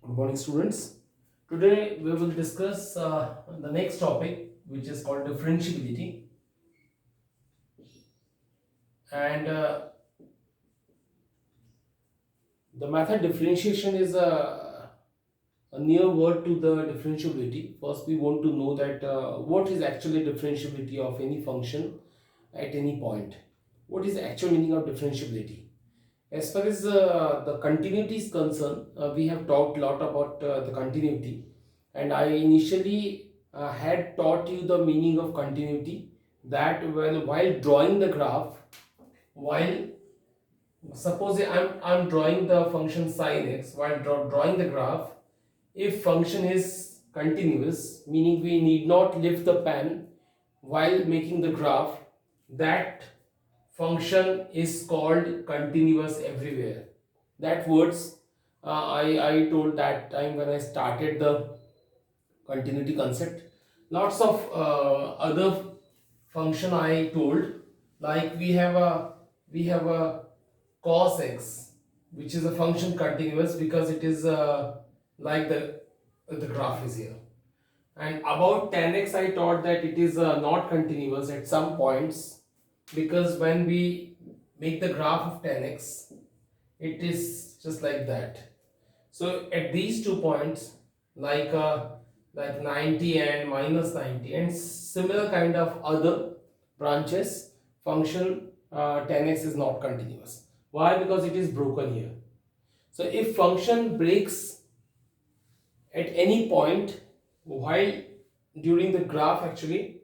Good morning, students. Today we will discuss the next topic, which is called differentiability. And the method differentiation is a near word to the differentiability. First, we want to know that what is actually differentiability of any function at any point. What is the actual meaning of differentiability? As far as the continuity is concerned, we have talked a lot about the continuity, and I initially had taught you the meaning of continuity. That while drawing the graph, while suppose I'm drawing the function sin x, while drawing the graph, if function is continuous, meaning we need not lift the pen while making the graph, that function is called continuous everywhere. That words I told that time when I started the continuity concept. Lots of other function I told, like we have a cos x, which is a function continuous because it is like the graph is here. And about tan x I taught that it is not continuous at some points, because when we make the graph of tan x, it is just like that. So at these 2 points, like uh, like 90 and minus 90 and similar kind of other branches, function tan x is not continuous. Why? Because it is broken here. So if function breaks at any point while during the graph, actually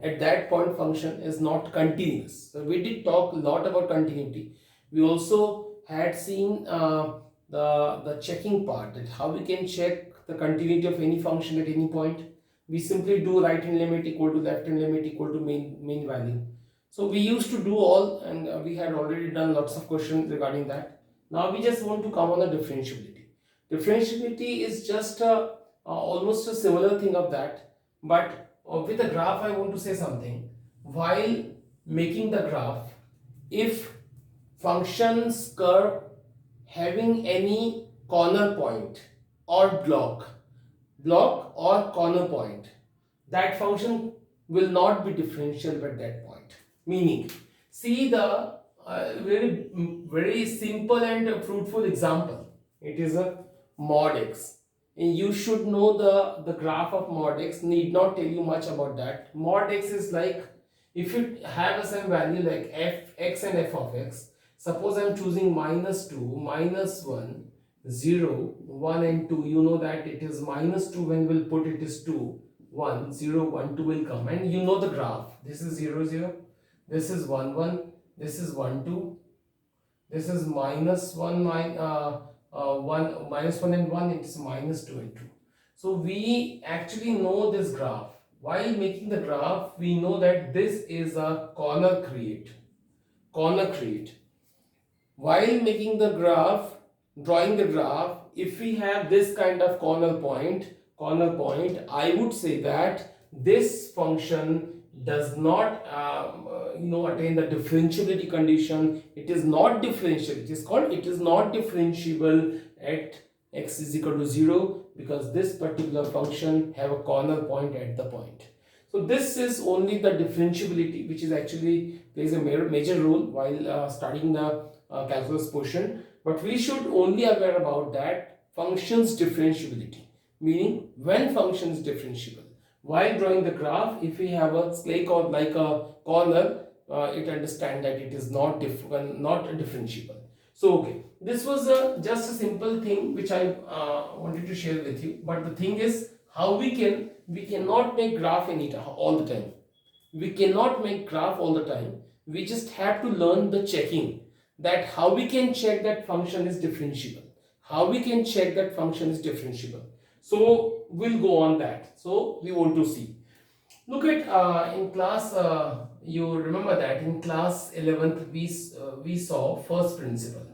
at that point function is not continuous. So we did talk a lot about continuity. We also had seen the checking part, that how we can check the continuity of any function at any point. We simply do right hand limit equal to left hand limit equal to mean value. So we used to do all, and we had already done lots of questions regarding that. Now we just want to come on the differentiability. Differentiability is just almost a similar thing of that, but with the graph I want to say something. While making the graph, if functions curve having any corner point or block or corner point, that function will not be differentiable at that point. Meaning, see the very simple and fruitful example. It is a mod x, and you should know the graph of mod x. Need not tell you much about that. Mod x is like, if you have a same value like f x and f of x. Suppose I'm choosing -2, -1, 0, 1 and 2. You know that it is -2 when we'll put it is 2, 1, 0, 1, 2 will come, and you know the graph. This is 0, 0, this is 1, 1, this is 1, 2, this is -1, 1, -1 and 1, it is -2 and 2. So we actually know this graph. While making the graph, we know that this is a corner create. While making the graph, drawing the graph, if we have this kind of corner point, I would say that this function does not attain the differentiability condition. It is not differentiable. It is not differentiable at x is equal to 0, because this particular function have a corner point at the point. So this is only the differentiability which is actually plays a major role while studying the calculus portion. But we should only aware about that functions differentiability, meaning when function is differentiable. While drawing the graph, if we have a slake or like a corner, it understand that it is not differentiable. So okay, this was just a simple thing which I wanted to share with you. But the thing is, how we cannot make graph all the time. We cannot make graph all the time. We just have to learn the checking, that how we can check that function is differentiable. How we can check that function is differentiable. So we'll go on that. So we want to see. Look at in class. You remember that in class 11th we saw first principle.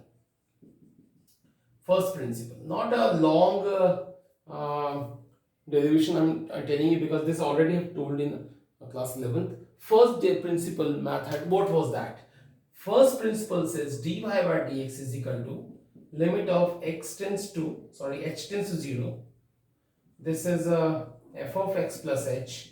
First principle, not a long derivation I'm telling you, because this already I've told in class 11th. First day principle method, what was that? First principle says dy by dx is equal to limit of x tends to, sorry, h tends to 0. This is f of x plus h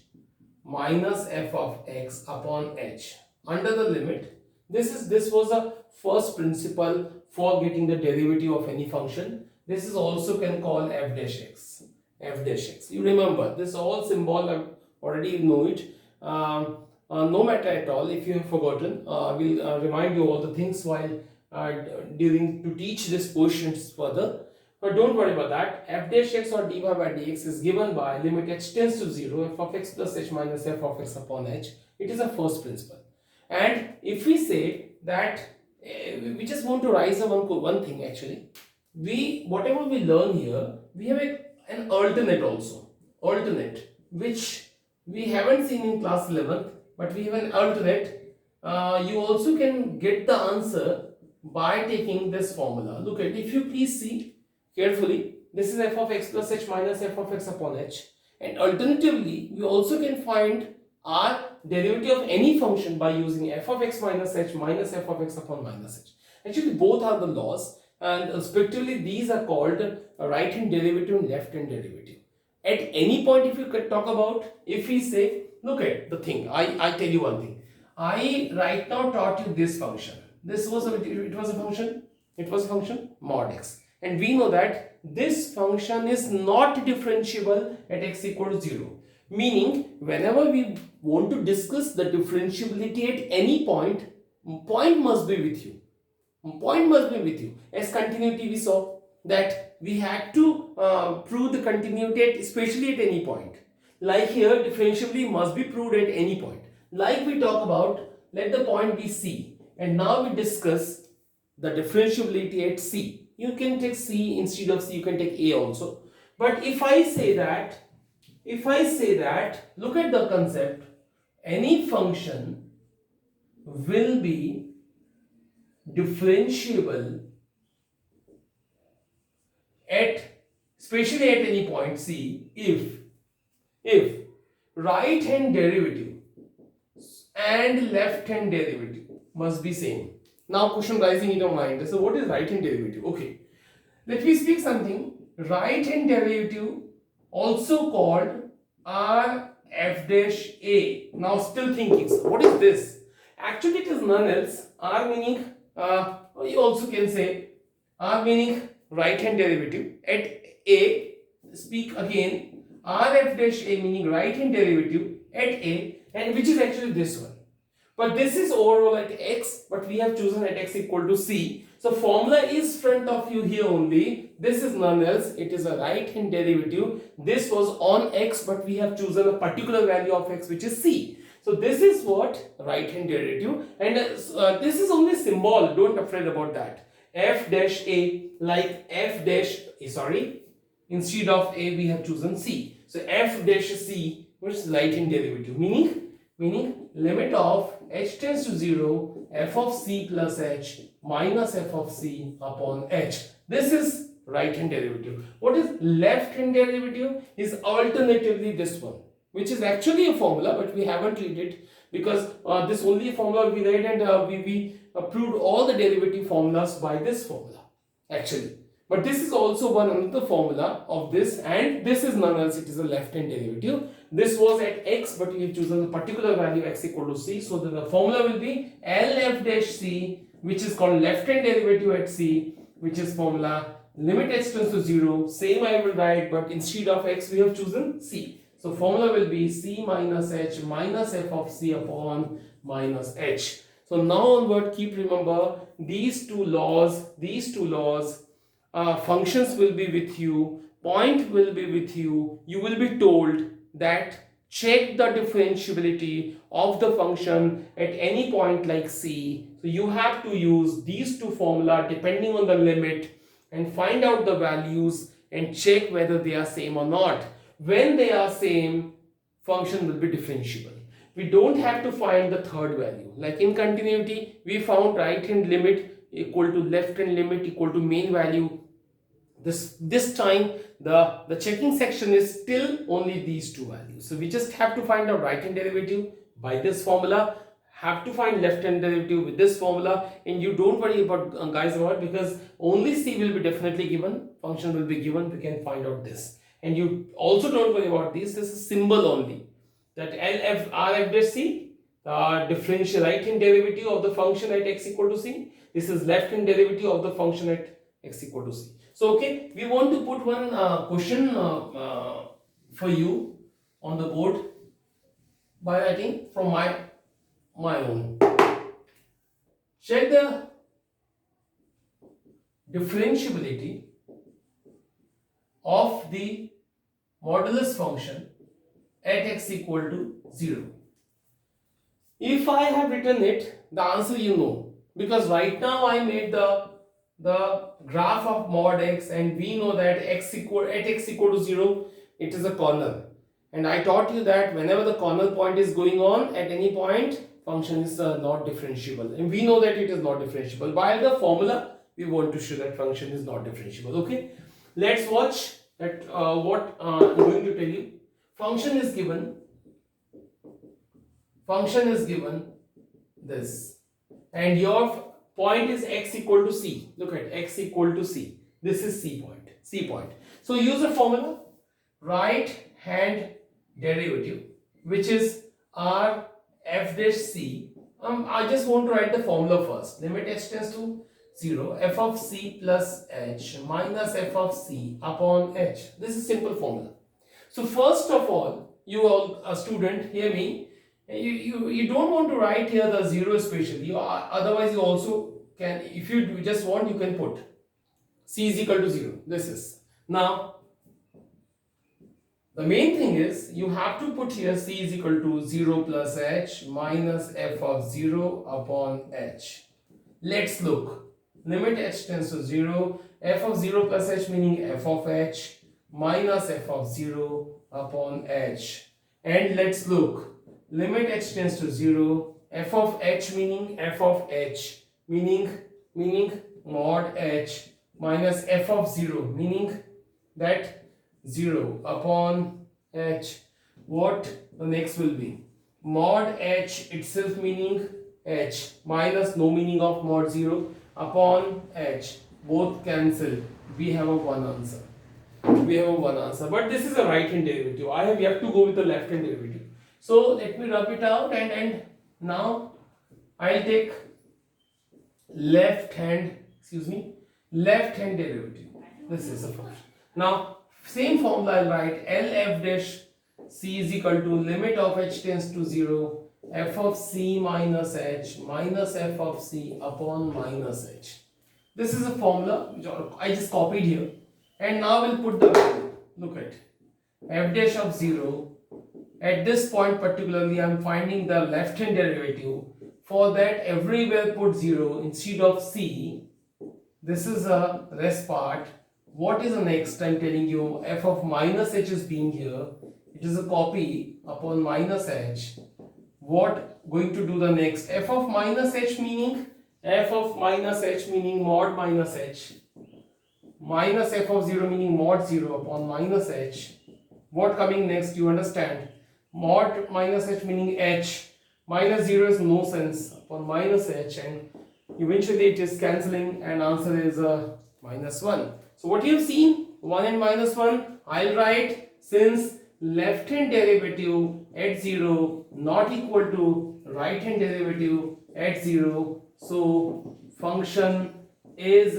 minus f of x upon h under the limit. This was a first principle for getting the derivative of any function. This is also can call f dash x. F dash x. You remember this all symbol, I already know it. No matter at all if you have forgotten. I will remind you all the things while during to teach this portions further. But don't worry about that. F dash x or dy by dx is given by limit h tends to 0, f of x plus h minus f of x upon h. It is a first principle. And if we say that we just want to rise up one thing actually. Whatever we learn here, we have an alternate also. Alternate, which we haven't seen in class 11th, but we have an alternate. You also can get the answer by taking this formula. Look at, if you please see carefully, this is f of x plus h minus f of x upon h, and alternatively we also can find our derivative of any function by using f of x minus h minus f of x upon minus h. Actually both are the laws, and respectively these are called right hand derivative and left hand derivative. At any point if you could talk about, if we say, look at the thing, I tell you one thing. I right now taught you this function. This was it was a function mod x, and we know that this function is not differentiable at x equal to 0, meaning whenever we want to discuss the differentiability at any point, point must be with you. Point must be with you. As continuity we saw that we had to prove the continuity especially at any point. Like here, differentiability must be proved at any point. Like we talk about, let the point be C, and now we discuss the differentiability at C. You can take C instead of C, you can take A also. But if I say that, look at the concept, any function will be differentiable especially at any point C, if right hand derivative and left hand derivative must be same. Now question rising in your mind, so what is right hand derivative? Okay, let me speak something. Right hand derivative also called r f dash a. Now still thinking, so what is this? Actually it is none else. R meaning you also can say r meaning right hand derivative at a. Speak again, r f dash a meaning right hand derivative at a, and which is actually this one. But this is overall at x, but we have chosen at x equal to c. So formula is front of you here only. This is none else. It is a right hand derivative. This was on x, but we have chosen a particular value of x, which is c. So this is what right hand derivative, and this is only symbol. Don't afraid about that. F dash a, like f dash, sorry, instead of a we have chosen c. So f dash c, which is right hand derivative, meaning limit of h tends to 0, f of c plus h minus f of c upon h. This is right hand derivative. What is left hand derivative? Is alternatively this one, which is actually a formula, but we haven't read it because this only a formula we read, and we proved all the derivative formulas by this formula actually. But this is also one another formula of this, and this is none else, it is a left hand derivative. This was at x, but we have chosen a particular value x equal to c, so the formula will be lf dash c, which is called left hand derivative at c, which is formula limit h tends to 0. Same I will write, but instead of x we have chosen c. So formula will be c minus h minus f of c upon minus h. So now onward, keep remember these two laws, functions will be with you, point will be with you. You will be told that check the differentiability of the function at any point like c. So you have to use these two formula depending on the limit and find out the values and check whether they are same or not. When they are same, function will be differentiable. We don't have to find the third value. Like in continuity, we found right hand limit equal to left hand limit equal to main value. This time the checking section is still only these two values. So we just have to find out right hand derivative by this formula. have to find left hand derivative with this formula, and you don't worry about guys about, because only c will be definitely given, function will be given, we can find out this. And you also don't worry about this is symbol only, that LF RF dash c, the differential right hand derivative of the function at x equal to c, this is left hand derivative of the function at x equal to c. So okay, we want to put one question for you on the board by writing from my own. Check the differentiability of the modulus function at x equal to 0. If I have written it, the answer you know, because right now I made the graph of mod x, and we know that at x equal to 0 it is a corner, and I taught you that whenever the corner point is going on at any point, function is not differentiable, and we know that it is not differentiable. By the formula we want to show that function is not differentiable. Okay, let's watch that what I'm going to tell you. Function is given this, and your point is x equal to c. Look at x equal to c. This is c point. So use a formula, right hand derivative, which is r f dash c. I just want to write the formula first. Limit h tends to 0, f of c plus h minus f of c upon h. This is simple formula. So first of all, you all, a student, hear me. You don't want to write here the 0 especially. Otherwise, you also can, if you just want, you can put c is equal to 0. This is. Now, the main thing is you have to put here c is equal to 0 plus h minus f of 0 upon h. Let's look. Limit h tends to 0, f of 0 plus h meaning f of h minus f of 0 upon h. And let's look. Limit h tends to 0, f of h meaning f of h meaning mod h minus f of 0 meaning that 0 upon h. What the next will be? Mod h itself meaning h minus no meaning of mod 0 upon h. Both cancel. We have a one answer. But this is a right hand derivative. I have yet to go with the left hand derivative. So let me rub it out, and now I'll take left hand derivative. This is a function. Now same formula I'll write. LF dash c is equal to limit of h tends to 0, f of c minus h minus f of c upon minus h. This is a formula which I just copied here, and now we'll put the value. Look at f dash of 0. At this point particularly, I'm finding the left hand derivative. For that, everywhere put 0 instead of c. This is a rest part. What is the next? I'm telling you, f of minus h is being here. It is a copy upon minus h. What going to do the next? F of minus h meaning mod minus h minus f of 0 meaning mod 0 upon minus h. What coming next? You understand? Mod minus h meaning h minus 0 is no sense upon minus h, and eventually it is cancelling, and answer is minus 1. So what you have seen, 1 and minus 1, I'll write, since left hand derivative at 0 not equal to right hand derivative at 0, so function is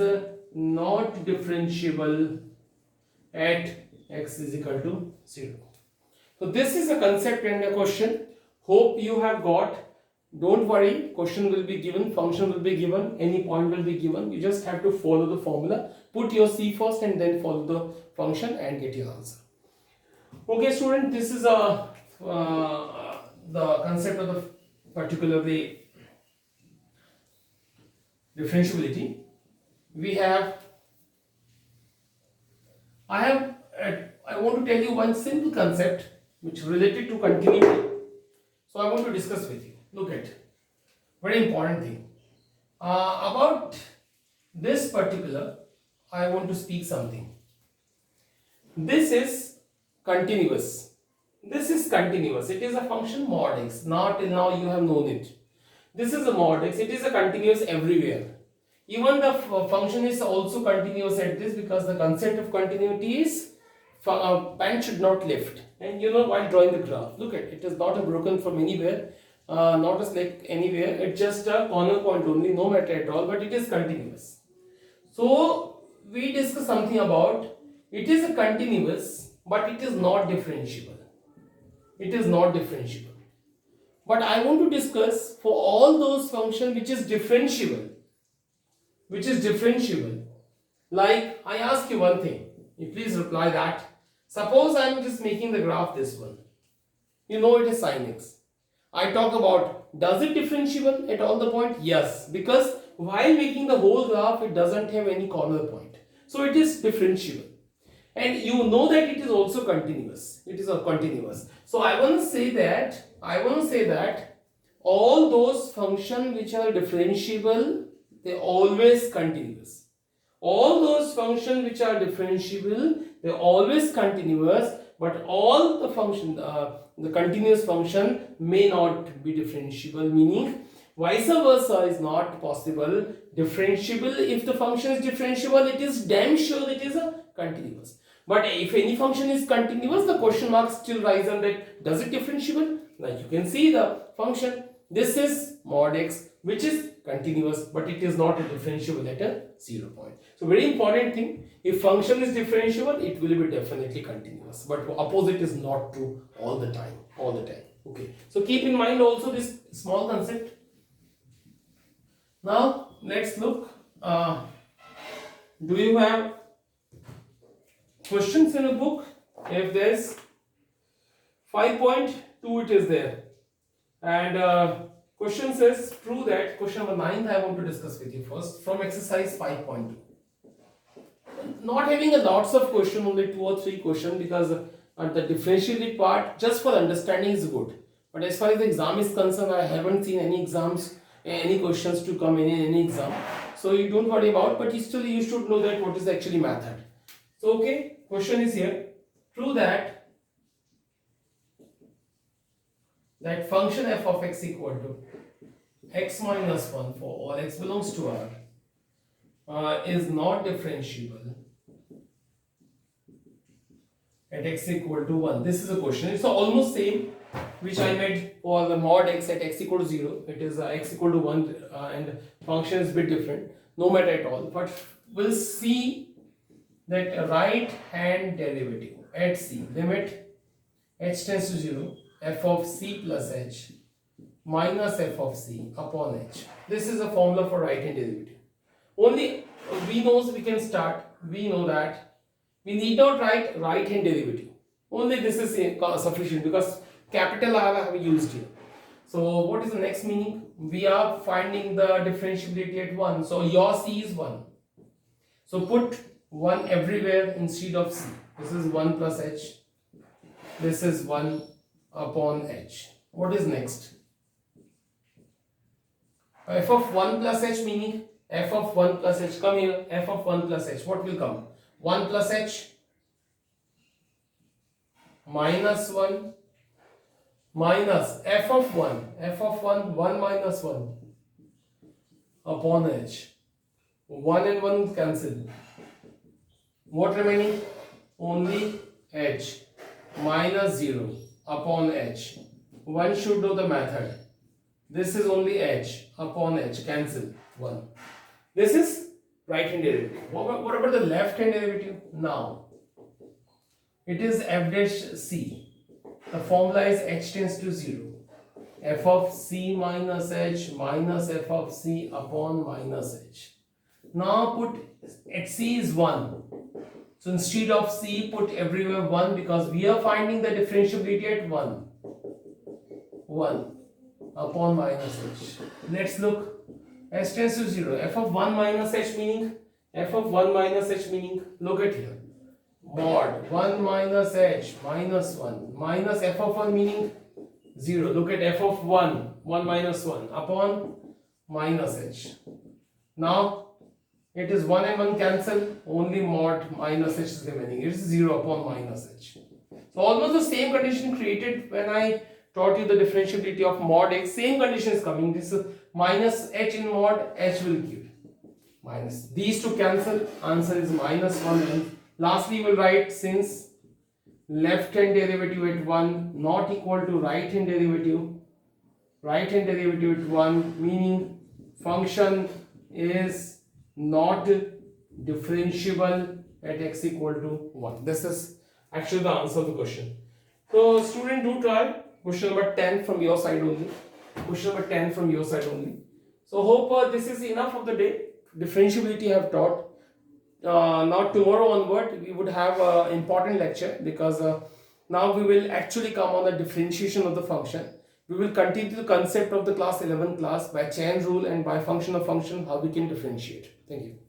not differentiable at x is equal to 0. So this is a concept and a question. Hope you have got. Don't worry, question will be given, function will be given, any point will be given. You just have to follow the formula. Put your c first and then follow the function and get your answer. Okay student, this is the concept of the particularly differentiability. I want to tell you one simple concept which is related to continuity. So I want to discuss with you. Look at, very important thing. About this particular, I want to speak something. This is continuous. It is a function mod x. Now till now you have known it. This is a mod x. It is a continuous everywhere. Even the function is also continuous at this, because the concept of continuity is pen should not lift. And you know, while drawing the graph, look at it is not a broken from anywhere, not a like anywhere. It's just a corner point only, no matter at all, but it is continuous. So we discuss something about it is a continuous, but it is not differentiable. It is not differentiable. But I want to discuss for all those functions which is differentiable. Which is differentiable. Like I ask you one thing, you please reply that. Suppose I am just making the graph this one. You know it is sin x. I talk about does it differentiable at all the point? Yes, because while making the whole graph it doesn't have any corner point. So it is differentiable. And you know that it is also continuous. It is a continuous. So I want to say that all those functions which are differentiable, they always continuous. All those functions which are differentiable, they always continuous, but all the function, the continuous function may not be differentiable, meaning vice versa is not possible. Differentiable, if the function is differentiable, it is damn sure it is a continuous. But if any function is continuous, the question mark still rises on that, does it differentiable? Like you can see the function, this is mod x, which is continuous, but it is not a differentiable at a 0 point. So very important thing, if function is differentiable, it will be definitely continuous, but opposite is not true all the time. Okay, so keep in mind also this small concept. Now let's look, do you have questions in a book? If there's 5.2, it is there. And question says, prove that. Question number 9 I want to discuss with you first from exercise 5.2. Not having a lots of question, only 2 or 3 questions, because the differentiated part just for understanding is good. But as far as the exam is concerned, I haven't seen any exams, any questions to come in any exam. So you don't worry about, but still you should know that what is actually method. So okay, question is here. Prove that function f of x equal to x minus 1 for all x belongs to R is not differentiable at x equal to 1. This is a question. It's almost same which I made for the mod x at x equal to 0. It is x equal to 1 and function is a bit different, no matter at all. But we'll see that right hand derivative at c, limit h tends to 0, f of c plus h minus f of c upon h. This is a formula for right hand derivative. Only we can start, we know that we need not write right hand derivative. Only this is sufficient because capital R I have used here. So what is the next meaning? We are finding the differentiability at 1. So your c is 1. So put 1 everywhere instead of c. This is 1 plus h. This is 1 upon h. What is next? F of 1 plus h, meaning f of 1 plus h. Come here, f of 1 plus h. What will come? 1 plus h minus 1 minus f of 1. F of 1, 1 minus 1 upon h. 1 and 1 cancel. What remaining? Only h minus 0 upon h. One should know the method. This is only h upon h, cancel 1. This is right hand derivative. What about the left hand derivative? Now it is f dash c. The formula is h tends to 0. F of c minus h minus f of c upon minus h. Now put at c is 1. So instead of c, put everywhere 1 because we are finding the differentiability at 1. 1 upon minus h. Let's look. H tends to 0. F of 1 minus h meaning? F of 1 minus h meaning? Look at here. Mod 1 minus h minus 1 minus f of 1 meaning 0. Look at f of 1. 1 minus 1 upon minus h. Now it is 1 and 1 cancel, only mod minus h is remaining. It is 0 upon minus h. So almost the same condition created when I taught you the differentiability of mod x. Same condition is coming. This minus h in mod, h will give minus. These two cancel, answer is minus 1. And lastly, we will write since left hand derivative at 1 not equal to right hand derivative at 1, meaning function is not differentiable at x equal to 1. This is actually the answer of the question. So student, do try question number 10 from your side only. So hope this is enough of the day. Differentiability I have taught. Now tomorrow onward we would have an important lecture, because now we will actually come on the differentiation of the function. We will continue the concept of the class 11 class by chain rule and by function of function, how we can differentiate. Thank you.